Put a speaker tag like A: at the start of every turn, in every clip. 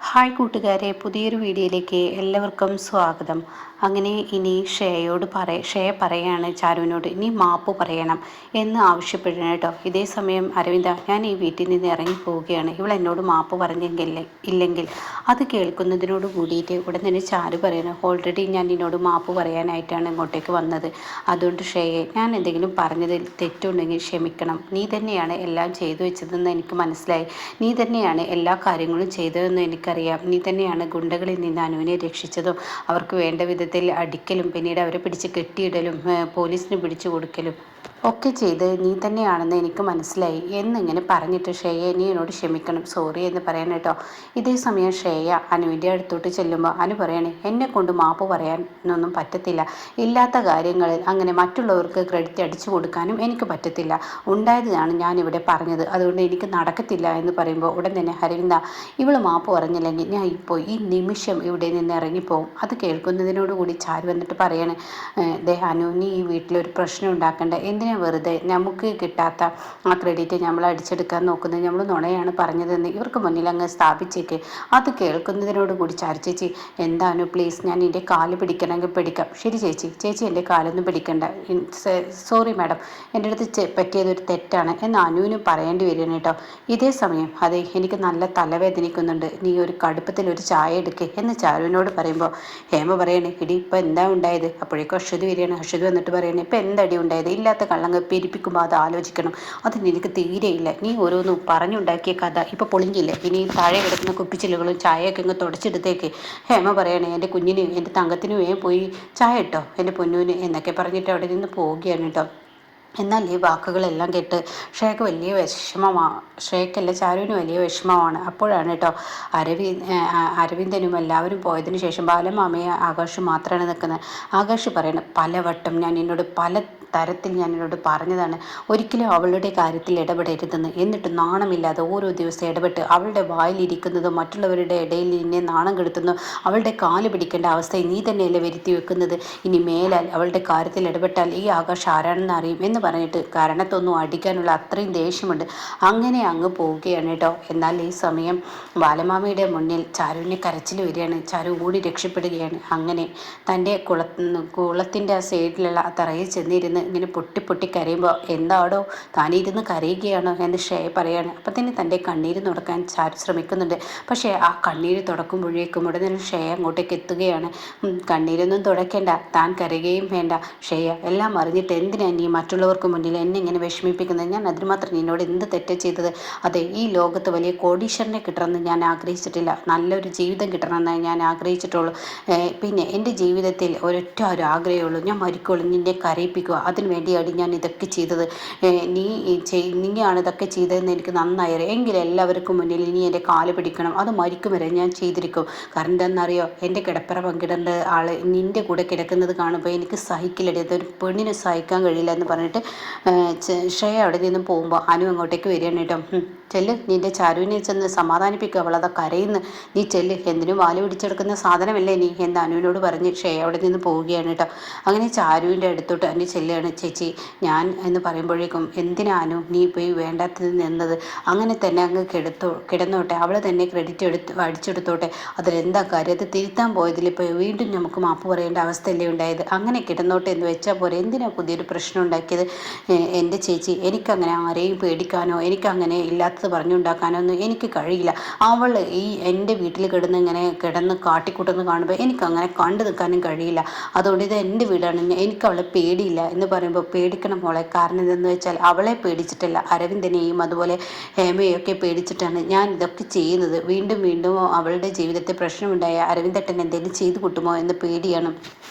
A: Hi കൂട്ടുകാരെ, പുതിയൊരു വീഡിയോയിലേക്ക് എല്ലാവർക്കും സ്വാഗതം. അങ്ങനെ ഇനി ഷേയ പറയാണ് ചാരുവിനോട് ഇനി മാപ്പ് പറയണം എന്ന് ആവശ്യപ്പെടണം കേട്ടോ. ഇതേ സമയം അരവിന്ദ, ഞാൻ ഈ വീട്ടിൽ നിന്ന് ഇറങ്ങി പോവുകയാണ്, ഇവൾ എന്നോട് മാപ്പ് ഇല്ലെങ്കിൽ അത് കേൾക്കുന്നതിനോട് കൂടിയിട്ട് ഉടൻ തന്നെ ചാരു പറയണം, ഓൾറെഡി ഞാൻ നിന്നോട് മാപ്പ് പറയാനായിട്ടാണ് ഇങ്ങോട്ടേക്ക് വന്നത്. അതുകൊണ്ട് ഷേയെ, ഞാൻ എന്തെങ്കിലും പറഞ്ഞതിൽ തെറ്റുണ്ടെങ്കിൽ ക്ഷമിക്കണം. നീ തന്നെയാണ് എല്ലാം ചെയ്തു വെച്ചതെന്ന് എനിക്ക് മനസ്സിലായി. നീ തന്നെയാണ് എല്ലാ കാര്യങ്ങളും ചെയ്തതെന്ന് എനിക്കറിയാം. നീ തന്നെയാണ് ഗുണ്ടകളിൽ നിന്ന് അനുവിനെ രക്ഷിച്ചതും അവർക്ക് വേണ്ട വിധത്തിൽ അടിക്കലും പിന്നീട് അവരെ പിടിച്ച് കെട്ടിയിടലും പോലീസിന് പിടിച്ചു കൊടുക്കലും ഒക്കെ ചെയ്ത് നീ തന്നെയാണെന്ന് എനിക്ക് മനസ്സിലായി എന്നിങ്ങനെ പറഞ്ഞിട്ട് ഷേയ, നീ എന്നോട് ക്ഷമിക്കണം, സോറി എന്ന് പറയാൻ കേട്ടോ. ഇതേ സമയം ഷേയ അനുവിൻ്റെ അടുത്തോട്ട് ചെല്ലുമ്പോൾ അനു പറയണേ, എന്നെ കൊണ്ട് മാപ്പ് പറയാനൊന്നും പറ്റത്തില്ല. ഇല്ലാത്ത കാര്യങ്ങളിൽ അങ്ങനെ മറ്റുള്ളവർക്ക് ക്രെഡിറ്റ് അടിച്ചു കൊടുക്കാനും എനിക്ക് പറ്റത്തില്ല. ഉണ്ടായതാണ് ഞാനിവിടെ പറഞ്ഞത്, അതുകൊണ്ട് എനിക്ക് നടക്കത്തില്ല എന്ന് പറയുമ്പോൾ ഉടൻ തന്നെ അരവിന്ദ, ഇവൾ മാപ്പ് പറഞ്ഞില്ലെങ്കിൽ ഞാൻ ഇപ്പോൾ ഈ നിമിഷം ഇവിടെ നിന്ന് ഇറങ്ങിപ്പോവും. അത് കേൾക്കുന്നതിനോടുകൂടി ചാരു വന്നിട്ട് പറയണേ, അനു, നീ ഈ വീട്ടിലൊരു പ്രശ്നം ഉണ്ടാക്കണ്ട. എന്തിനാ വെറുതെ നമുക്ക് കിട്ടാത്ത ആ ക്രെഡിറ്റ് നമ്മൾ അടിച്ചെടുക്കാൻ നോക്കുന്നത്? നമ്മൾ നുണയാണ് പറഞ്ഞതെന്ന് ഇവർക്ക് മുന്നിൽ അങ്ങ് സ്ഥാപിച്ചേക്ക്. അത് കേൾക്കുന്നതിനോട് കൂടി ചാരു ചേച്ചി, എന്താണു പ്ലീസ്, ഞാൻ എൻ്റെ കാല് പിടിക്കണമെങ്കിൽ പിടിക്കാം. ശരി ചേച്ചി, ചേച്ചി എൻ്റെ കാലൊന്നും പിടിക്കണ്ട. സോറി മാഡം, എൻ്റെ അടുത്ത് പറ്റിയതൊരു തെറ്റാണ് എന്ന് അനുവിനും പറയേണ്ടി വരികയാണ് കേട്ടോ. ഇതേ സമയം, അതെ, എനിക്ക് നല്ല തലവേദനിക്കുന്നുണ്ട്, നീ ഒരു കടുപ്പത്തിൽ ഒരു ചായ എടുക്കേ എന്ന് ചാരുവിനോട് പറയുമ്പോൾ ഹേമ പറയണേ, ഇടി ഇപ്പം എന്താ ഉണ്ടായത്? അപ്പോഴേക്കും അശ്വതി വരികയാണ്. അശ്വതി വന്നിട്ട് പറയണേ, ഇപ്പം എന്തടി ഉണ്ടായത്? ഇല്ലാത്ത കള്ളങ്ങ് പെരിപ്പിക്കുമ്പോൾ അത് ആലോചിക്കണം, അത് നിനക്ക് തീരെയില്ല. നീ ഓരോന്നും പറഞ്ഞുണ്ടാക്കിയ കഥ ഇപ്പം പൊളിഞ്ഞില്ലേ? ഇനി താഴെ കിടക്കുന്ന കുപ്പിച്ചില്ലുകളും ചായയൊക്കെ ഇങ്ങ് തുടച്ചെടുത്തേക്ക്. ഹേമ പറയണേ, എൻ്റെ കുഞ്ഞിനും എൻ്റെ തങ്കത്തിനും പോയി ചായ ഇട്ടോ എൻ്റെ പൊന്നൂന് എന്നൊക്കെ പറഞ്ഞിട്ട് അവിടെ നിന്ന് പോവുകയാണ് കേട്ടോ. എന്നാൽ ഈ വാക്കുകളെല്ലാം കേട്ട് ഷേക്ക് വലിയ വിഷമമാണ്. ഷേക്കല്ല, ചാരുവിന് വലിയ വിഷമമാണ്. അപ്പോഴാണ് കേട്ടോ അരവിന്ദനും എല്ലാവരും പോയതിനു ശേഷം ബാലമാമയെ ആകാശ് മാത്രമാണ് നിൽക്കുന്നത്. ആകാശ് പറയണം, പലവട്ടം ഞാൻ എന്നോട് തരത്തിൽ ഞാൻ എന്നോട് പറഞ്ഞതാണ് ഒരിക്കലും അവളുടെ കാര്യത്തിൽ ഇടപെടരുതെന്ന്. എന്നിട്ട് നാണമില്ലാതെ ഓരോ ദിവസം ഇടപെട്ട് അവളുടെ വായിലിരിക്കുന്നതോ മറ്റുള്ളവരുടെ ഇടയിൽ നിന്നെ നാണം കെടുത്തുന്നു, അവളുടെ കാല് പിടിക്കേണ്ട അവസ്ഥയിൽ നീ തന്നെയല്ലേ വരുത്തി വെക്കുന്നത്. ഇനി മേലാൽ അവളുടെ കാര്യത്തിൽ ഇടപെട്ടാൽ ഈ ആകാശ് ആരാണെന്ന് അറിയും എന്ന് പറഞ്ഞിട്ട് കാരണത്തൊന്നും അടിക്കാനുള്ള അത്രയും ദേഷ്യമുണ്ട്. അങ്ങനെ അങ്ങ് പോവുകയാണ് കേട്ടോ. എന്നാൽ ഈ സമയം ബാലമാമയുടെ മുന്നിൽ ചാരുവിനെ കരച്ചിൽ വരികയാണ്. ചാരു ഓടി രക്ഷപ്പെടുകയാണ്. അങ്ങനെ തൻ്റെ കുളത്തിൻ്റെ ആ സൈഡിലുള്ള തറയിൽ ചെന്നിരുന്ന് ഇങ്ങനെ പൊട്ടി കരയുമ്പോൾ, എന്താടോ താനിരുന്ന് കരയുകയാണോ എന്ന് ഷേയ പറയാണ്. അപ്പം തന്നെ തൻ്റെ കണ്ണീര് തുടക്കാൻ ചാരു ശ്രമിക്കുന്നുണ്ട്. പക്ഷേ ആ കണ്ണീര് തുടക്കുമ്പോഴേക്കും ഉടനെ ഷേയ അങ്ങോട്ടേക്ക് എത്തുകയാണ്. കണ്ണീരൊന്നും തുടയ്ക്കേണ്ട, താൻ കരയുകയും വേണ്ട. ഷേയ, എല്ലാം അറിഞ്ഞിട്ട് എന്തിനാ നീ മറ്റുള്ളവർക്ക് മുന്നിൽ എന്നെ ഇങ്ങനെ വിഷമിപ്പിക്കുന്നത്? ഞാൻ അതിന് മാത്രം നിന്നോട് എന്ത് തെറ്റ് ചെയ്തത്? അതെ, ഈ ലോകത്ത് വലിയ കോടീശ്വരനെ കിട്ടണമെന്ന് ഞാൻ ആഗ്രഹിച്ചിട്ടില്ല, നല്ലൊരു ജീവിതം കിട്ടണമെന്ന് ഞാൻ ആഗ്രഹിച്ചിട്ടുള്ളൂ. പിന്നെ എൻ്റെ ജീവിതത്തിൽ ഒരൊറ്റ ഒരു ആഗ്രഹമുള്ളൂ, ഞാൻ മരിക്കുള്ളൂ, നിന്നെ കരയിപ്പിക്കുക. അതിനു വേണ്ടിയാണ് ഞാൻ ഇതൊക്കെ ചെയ്തത്. നീയാണ് ഇതൊക്കെ ചെയ്തതെന്ന് എനിക്ക് നന്നായി അറിയാം. എങ്കിലും എല്ലാവർക്കും മുന്നിൽ ഇനി എൻ്റെ കാല് പിടിക്കണം, അത് മരിക്കും വരെ ഞാൻ ചെയ്തിരിക്കും. കാരണം എന്താണെന്നറിയോ, എൻ്റെ കിടപ്പറ പങ്കിടേണ്ട ആൾ നിൻ്റെ കൂടെ കിടക്കുന്നത് കാണുമ്പോൾ എനിക്ക് സഹിക്കില്ലടി, അതൊരു പെണ്ണിന് സഹിക്കാൻ കഴിയില്ല എന്ന് പറഞ്ഞിട്ട് ശ്രേയ അവിടെ നിന്ന് പോകുമ്പോൾ അനു അങ്ങോട്ടേക്ക് വരികയാണ് കേട്ടോ. ചെല്ല്, നിൻ്റെ ചാരുവിനെ ചെന്ന് സമാധാനിപ്പിക്കുക, അവളത് കരയുന്നു, നീ ചെല്ല്, എന്തിനും വാല് പിടിച്ചെടുക്കുന്ന സാധനമല്ലേ നീ എന്ന് അനുവിനോട് പറഞ്ഞ് ഷേയ അവിടെ നിന്ന് പോവുകയാണ് കേട്ടോ. അങ്ങനെ ചാരുവിൻ്റെ അടുത്തോട്ട് അനു ചെല്ലുകയാണ്. ചേച്ചി, ഞാൻ എന്ന് പറയുമ്പോഴേക്കും, എന്തിനാനു നീ പോയി വേണ്ടാത്തത് നിന്നത്? അങ്ങനെ തന്നെ അങ്ങ് കിടന്നോട്ടെ, അവൾ തന്നെ ക്രെഡിറ്റ് അടിച്ചെടുത്തോട്ടെ, അതിലെന്താ കാര്യം? അത് തിരുത്താൻ പോയതിൽ ഇപ്പോൾ വീണ്ടും നമുക്ക് മാപ്പ് പറയേണ്ട അവസ്ഥയല്ലേ ഉണ്ടായത്? അങ്ങനെ കിടന്നോട്ടെ എന്ന് വെച്ചാൽ പോലെ എന്തിനാ പുതിയൊരു പ്രശ്നം ഉണ്ടാക്കിയത്? എൻ്റെ ചേച്ചി, എനിക്കങ്ങനെ ആരെയും പേടിക്കാനോ എനിക്കങ്ങനെ ഇല്ലാത്തത് പറഞ്ഞുണ്ടാക്കാനോ ഒന്നും എനിക്ക് കഴിയില്ല. അവൾ ഈ എൻ്റെ വീട്ടിൽ കിടന്ന് കാട്ടിക്കൂട്ടുന്ന കാണുമ്പോൾ എനിക്കങ്ങനെ കണ്ടു നിൽക്കാനും കഴിയില്ല. അതുകൊണ്ട് ഇത് എൻ്റെ വീടാണ്, എനിക്ക് അവളെ പേടിയില്ല എന്ന് പറയുമ്പോൾ, പേടിക്കണം മോളെ, കാരണം എന്തെന്ന് വെച്ചാൽ അവളെ പേടിച്ചിട്ടല്ല, അരവിന്ദനെയും അതുപോലെ ഹേമയൊക്കെ പേടിച്ചിട്ടാണ് ഞാൻ ഇതൊക്കെ ചെയ്യുന്നത്. വീണ്ടും വീണ്ടും അവളുടെ ജീവിതത്തിൽ പ്രശ്നമുണ്ടായ അരവിന്ദേട്ടൻ എന്തെങ്കിലും ചെയ്തു കൂട്ടുമോ എന്ന് പേടിയാണ്,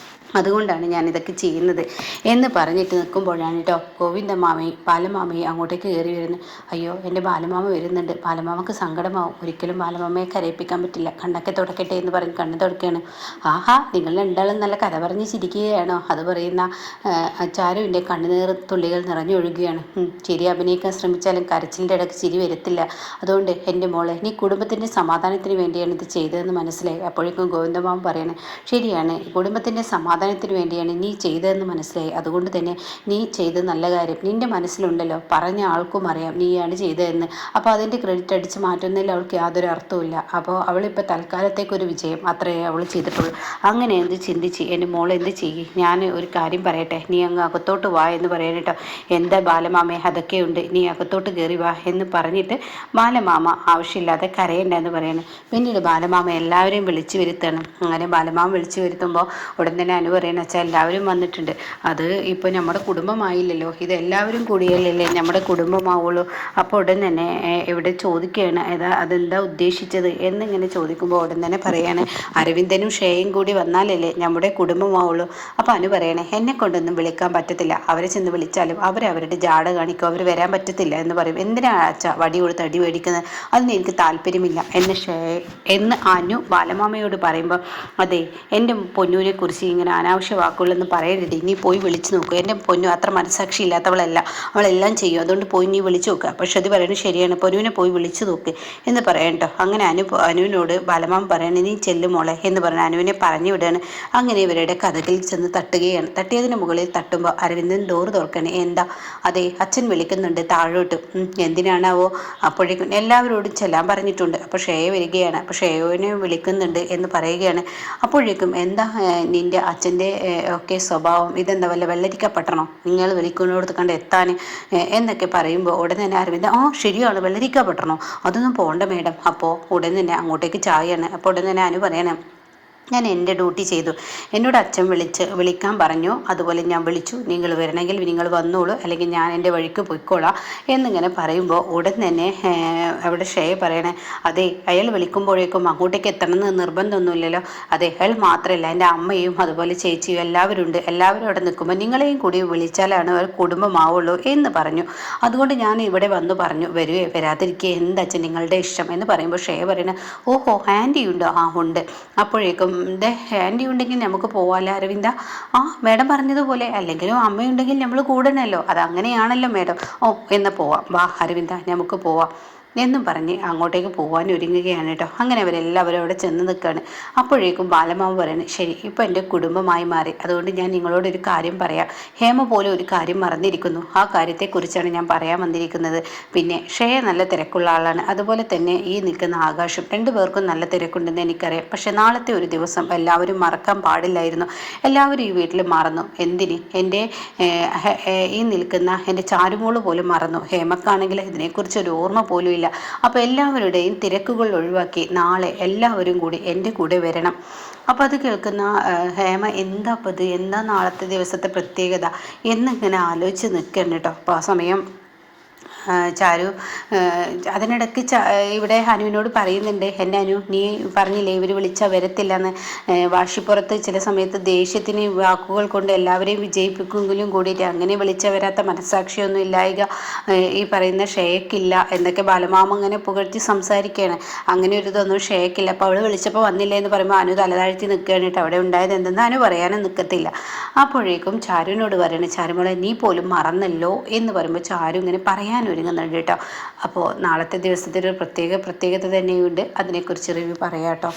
A: അതുകൊണ്ടാണ് ഞാനിതൊക്കെ ചെയ്യുന്നത് എന്ന് പറഞ്ഞിട്ട് നിൽക്കുമ്പോഴാണ് കേട്ടോ ഗോവിന്ദമാമയും ബാലമാമയും അങ്ങോട്ടേക്ക് കയറി വരുന്നത്. അയ്യോ, എൻ്റെ ബാലമാമ വരുന്നുണ്ട്, ബാലമാമക്ക് സങ്കടമാവും, ഒരിക്കലും ബാലമാമയെ കരയിപ്പിക്കാൻ പറ്റില്ല, കണ്ണൊക്കെ തുടക്കട്ടെ എന്ന് പറഞ്ഞ് കണ്ണ് തുടക്കുകയാണ്. ആഹാ, നിങ്ങൾ രണ്ടാളും നല്ല കഥ പറഞ്ഞ് ചിരിക്കുകയാണോ? അത് പറയുന്ന ചാരുവിൻ്റെ കണ്ണുനീർ തുള്ളികൾ നിറഞ്ഞൊഴുകുകയാണ്. ചിരി അഭിനയിക്കാൻ ശ്രമിച്ചാലും കരച്ചിലിൻ്റെ ഇടയ്ക്ക് ചിരി വരത്തില്ല. അതുകൊണ്ട് എൻ്റെ മോളെ, നീ കുടുംബത്തിൻ്റെ സമാധാനത്തിന് വേണ്ടിയാണ് ഇത് ചെയ്തതെന്ന് മനസ്സിലായി. അപ്പോഴേക്കും ഗോവിന്ദമാമ പറയണേ, ശരിയാണ്, കുടുംബത്തിൻ്റെ സമാധാനം സമാധാനത്തിന് വേണ്ടിയാണ് നീ ചെയ്തതെന്ന് മനസ്സിലായി. അതുകൊണ്ട് തന്നെ നീ ചെയ്ത നല്ല കാര്യം നിൻ്റെ മനസ്സിലുണ്ടല്ലോ, പറഞ്ഞ ആൾക്കും അറിയാം നീയാണ് ചെയ്തതെന്ന്. അപ്പോൾ അതിൻ്റെ ക്രെഡിറ്റ് അടിച്ച് മാറ്റുന്നതിൽ അവൾക്ക് യാതൊരു അർത്ഥവുമില്ല. അപ്പോൾ അവളിപ്പോൾ തൽക്കാലത്തേക്കൊരു വിജയം അത്രയേ അവൾ ചെയ്തിട്ടുള്ളൂ. അങ്ങനെ എന്ത് ചിന്തിച്ച് എൻ്റെ മോൾ എന്ത് ചെയ്യും? ഞാൻ ഒരു കാര്യം പറയട്ടെ, നീ അങ്ങ് അകത്തോട്ട് വാ എന്ന് പറയാൻ കേട്ടോ. എന്താ ബാലമാമേ, അതൊക്കെയുണ്ട്, നീ അകത്തോട്ട് കയറി വാ എന്ന് പറഞ്ഞിട്ട് ബാലമാമ ആവശ്യമില്ലാതെ കരയണ്ട എന്ന് പറയുന്നു. പിന്നീട് ബാലമാമ എല്ലാവരെയും വിളിച്ചു വരുത്തണം. അങ്ങനെ ബാലമാമ വിളിച്ചു വരുത്തുമ്പോൾ ഉടൻ തന്നെ അനു പറയുന്ന വെച്ചാൽ എല്ലാവരും വന്നിട്ടുണ്ട്. അത് ഇപ്പോൾ നമ്മുടെ കുടുംബമായില്ലല്ലോ, ഇത് എല്ലാവരും കൂടിയല്ലേ നമ്മുടെ കുടുംബമാവുള്ളൂ. അപ്പോൾ ഉടൻ തന്നെ ഇവിടെ ചോദിക്കുകയാണ് അതെന്താ ഉദ്ദേശിച്ചത് എന്നിങ്ങനെ ചോദിക്കുമ്പോൾ ഉടൻ തന്നെ പറയാണ് അരവിന്ദനും ഷേയും കൂടി വന്നാലല്ലേ നമ്മുടെ കുടുംബമാവുള്ളൂ. അപ്പോൾ അനു പറയണേ എന്നെ കൊണ്ടൊന്നും വിളിക്കാൻ പറ്റത്തില്ല, അവരെ ചെന്ന് വിളിച്ചാലും അവരവരുടെ ജാട കാണിക്കും, അവർ വരാൻ പറ്റത്തില്ല എന്ന് പറയും. എന്തിനാ അച്ഛാ വടി കൊടുത്ത് അടി മേടിക്കുന്നത്, അതിന് എനിക്ക് താല്പര്യമില്ല എന്ന് അനു ബാലമാമയോട് പറയുമ്പോൾ അതെ എൻ്റെ പൊന്നൂരെ കുറിച്ച് ഇങ്ങനെ അനാവശ്യ വാക്കുകളൊന്നും പറയരുത്, നീ പോയി വിളിച്ചു നോക്കുക. എൻ്റെ പൊന്നു അത്ര മനസ്സാക്ഷി ഇല്ലാത്തവളല്ല, അവളെല്ലാം ചെയ്യും, അതുകൊണ്ട് പോയി നീ വിളിച്ചു നോക്കുക. പക്ഷെ അത് പറയുന്നത് ശരിയാണ്, പൊന്നുവിനെ പോയി വിളിച്ചു നോക്ക് എന്ന് പറയട്ടോ. അങ്ങനെ അനുവിനോട് ബാലമാമ പറയണേ നീ ചെല്ലുമോളെ എന്ന് പറഞ്ഞ് അനുവിനെ പറഞ്ഞു വിടുകയാണ്. അങ്ങനെ ഇവരുടെ കഥകിൽ ചെന്ന് തട്ടുകയാണ്. തട്ടിയതിന് മുകളിൽ തട്ടുമ്പോൾ അരവിന്ദൻ ഡോറ് തുറക്കണേ. എന്താ? അതെ അച്ഛൻ വിളിക്കുന്നുണ്ട് താഴോട്ട്. എന്തിനാണാവോ? അപ്പോഴേക്കും എല്ലാവരോടും ചെല്ലാൻ പറഞ്ഞിട്ടുണ്ട്. അപ്പോൾ ഷേയ വരികയാണ്. അപ്പോൾ ഷേയോനെ വിളിക്കുന്നുണ്ട് എന്ന് പറയുകയാണ്. അപ്പോഴേക്കും എന്താ നിൻ്റെ അച്ഛൻ്റെ ഒക്കെ സ്വഭാവം, ഇതെന്താ വല്ല വെള്ളരിക്കപ്പെട്ടണോ നിങ്ങൾ വിളിക്കുന്നിടത്ത് കണ്ട് എത്താൻ എന്നൊക്കെ പറയുമ്പോൾ ഉടൻ തന്നെ അരവിന്ദ് ശരിയാണ് വെള്ളരിക്കപ്പെട്ടണോ, അതൊന്നും പോകണ്ട മേഡം. അപ്പോൾ ഉടൻ തന്നെ അങ്ങോട്ടേക്ക് ചായയാണ്. അപ്പോൾ ഉടൻ തന്നെ അനു പറയണം ഞാൻ എൻ്റെ ഡ്യൂട്ടി ചെയ്തു, എന്നോട് അച്ഛൻ വിളിക്കാൻ പറഞ്ഞു, അതുപോലെ ഞാൻ വിളിച്ചു, നിങ്ങൾ വരണമെങ്കിൽ നിങ്ങൾ വന്നോളൂ, അല്ലെങ്കിൽ ഞാൻ എൻ്റെ വഴിക്ക് പോയിക്കോളാം എന്നിങ്ങനെ പറയുമ്പോൾ ഉടൻ തന്നെ അവിടെ ഷേയ പറയണേ അതെ അയാൾ വിളിക്കുമ്പോഴേക്കും അങ്ങോട്ടേക്ക് എത്തണമെന്ന് നിർബന്ധമൊന്നുമില്ലല്ലോ. അതെ അയാൾ മാത്രമല്ല എൻ്റെ അമ്മയും അതുപോലെ ചേച്ചിയും എല്ലാവരും ഉണ്ട്, എല്ലാവരും അവിടെ നിൽക്കുമ്പോൾ നിങ്ങളെയും കൂടി വിളിച്ചാലാണ് ഒരു കുടുംബമാവുള്ളൂ എന്ന് പറഞ്ഞു. അതുകൊണ്ട് ഞാൻ ഇവിടെ വന്ന് പറഞ്ഞു വരുവേ വരാതിരിക്കുക എന്താ നിങ്ങളുടെ ഇഷ്ടം എന്ന് പറയുമ്പോൾ ഷേയ പറയണേ ഓഹോ ആൻറ്റി ഉണ്ടോ? ഉണ്ട്. അപ്പോഴേക്കും ആൻറ്റി ഉണ്ടെങ്കിൽ നമുക്ക് പോവാമല്ലോ അരവിന്ദ. മേഡം പറഞ്ഞതുപോലെ, അല്ലെങ്കിലും അമ്മയുണ്ടെങ്കിൽ നമ്മൾ കൂടണമല്ലോ, അതങ്ങനെയാണല്ലോ മേഡം. എന്ന് പോവാം, വാ അരവിന്ദ നമുക്ക് പോവാം എന്നും പറഞ്ഞ് അങ്ങോട്ടേക്ക് പോകാൻ ഒരുങ്ങുകയാണ് കേട്ടോ. അങ്ങനെ അവരെല്ലാവരും അവിടെ ചെന്ന് നിൽക്കുകയാണ്. അപ്പോഴേക്കും ബാലമാവ് പറയുന്നത് ശരി ഇപ്പോൾ എൻ്റെ കുടുംബമായി മാറി, അതുകൊണ്ട് ഞാൻ നിങ്ങളോടൊരു കാര്യം പറയാം. ഹേമ പോലും ഒരു കാര്യം മറന്നിരിക്കുന്നു, ആ കാര്യത്തെക്കുറിച്ചാണ് ഞാൻ പറയാൻ വന്നിരിക്കുന്നത്. പിന്നെ ഷേയ നല്ല തിരക്കുള്ള ആളാണ്, അതുപോലെ തന്നെ ഈ നിൽക്കുന്ന ആകാശം, രണ്ടുപേർക്കും നല്ല തിരക്കുണ്ടെന്ന് എനിക്കറിയാം. പക്ഷെ നാളത്തെ ഒരു ദിവസം എല്ലാവരും മറക്കാൻ പാടില്ലായിരുന്നു. എല്ലാവരും ഈ വീട്ടിൽ മറന്നു. എന്തിന്? എൻ്റെ ഈ നിൽക്കുന്ന എൻ്റെ ചാരുമോള് പോലും മറന്നു. ഹേമക്കാണെങ്കിൽ ഇതിനെക്കുറിച്ച് ഒരു ഓർമ്മ പോലും ഇല്ല. അപ്പോൾ എല്ലാവരുടെയും തിരക്കുകൾ ഒഴിവാക്കി നാളെ എല്ലാവരും കൂടി എൻ്റെ കൂടെ വരണം. അപ്പോൾ അത് കേൾക്കുന്ന ഹേമ എന്താ നാളത്തെ ദിവസത്തെ പ്രത്യേകത എന്നിങ്ങനെ ആലോചിച്ച് നിൽക്കണം കേട്ടോ. അപ്പോൾ ആ സമയം ചാരു അതിനിടയ്ക്ക് ഇവിടെ അനുവിനോട് പറയുന്നുണ്ട് എൻ്റെ അനു നീ പറഞ്ഞില്ലേ ഇവർ വിളിച്ചാൽ വരത്തില്ലെന്ന്. വാശിപ്പുറത്ത് ചില സമയത്ത് ദേഷ്യത്തിന് വാക്കുകൾ കൊണ്ട് എല്ലാവരെയും വിജയിപ്പിക്കുമെങ്കിലും കൂടിയിട്ട് അങ്ങനെ വിളിച്ചാൽ വരാത്ത മനസ്സാക്ഷിയൊന്നും ഇല്ലായിക ഈ പറയുന്ന ഷേക്കില്ല എന്നൊക്കെ ബാലമാമ അങ്ങനെ പുകഴ്ത്തി സംസാരിക്കുകയാണ്. അങ്ങനെ ഒരു ഇതൊന്നും ഷേക്കില്ല. അപ്പോൾ അവൾ വിളിച്ചപ്പോൾ വന്നില്ല എന്ന് പറയുമ്പോൾ അനു തലതാഴ്ത്തി നിൽക്കുകയാണ് കേട്ടോ. അവിടെ ഉണ്ടായത് എന്തെന്ന് അനു പറയാനും നിൽക്കത്തില്ല. അപ്പോഴേക്കും ചാരുവിനോട് പറയണേ ചാരുമോളെ നീ പോലും മറന്നല്ലോ എന്ന് പറയുമ്പോൾ ചാരു ഇങ്ങനെ പറയാനും ഒരുങ്ങുന്നുണ്ട് കേട്ടോ. അപ്പോൾ നാളത്തെ ദിവസത്തിൽ ഒരു പ്രത്യേകത തന്നെയുണ്ട്, അതിനെക്കുറിച്ച് റിവ്യൂ പറയാം കേട്ടോ.